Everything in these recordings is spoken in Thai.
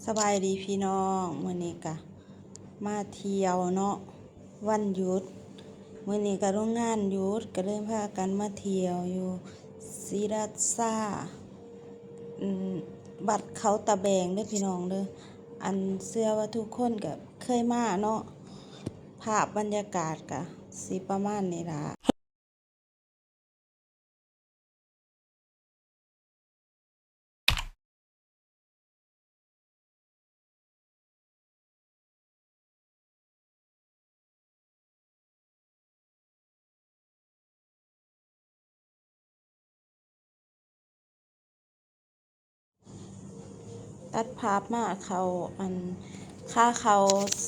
สบายดีพี่น้องมื้อนี้ก็มาเที่ยวเนาะวันหยุดมื้อนี้ก็โรงงานหยุดก็เลยพากันมาเที่ยวอยู่ศรีราชาอืมบัดเขาตะแบงเด้อพี่น้องเด้ออันเชื่อว่าทุกคนก็เคยมาเนาะภาพบรรยากาศก็สิประมาณนี้ล่ะตัดภาพมาเขาอันค่าเขา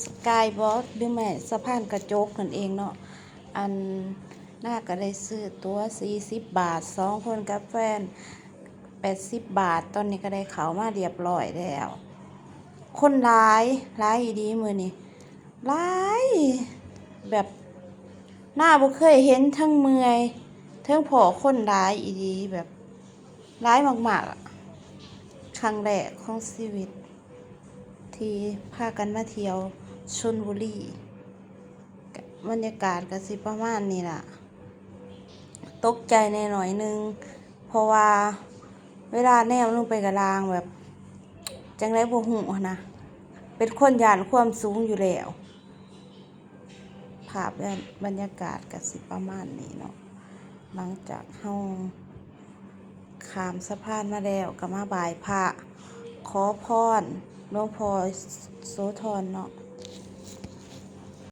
สกายบอสหรือแม่สะพานกระจกนั่นเองเนาะอันน่าก็ได้ซื้อตั๋ว40 บาท2คนกับแฟน80 บาทตอนนี้ก็ได้เขามาเรียบร้อยแล้วคนหลายอีดีมื้อนี้หลายแบบหน้าบ่เคยเห็นทั้งเมื่อยทั้งพอคนหลายอีดีแบบหลายมากๆอะครั้งแรกของชีวิต ที่พากันมาเที่ยวชลบุรีบรรยากาศก็สิประมาณนี้ล่ะตกใจแน่หน่อยนึงเพราะว่าเวลาแนมลงไปกระลางแบบจังไรบ่ฮู้นะเป็นคนย่านความสูงอยู่แล้วภาพบรรยากาศก็สิประมาณนี้เนาะหลังจากเฮาข้ามสะพานมาแล้วก็มาบ่ายพระขอพรหลวงพ่อโสธรเนาะ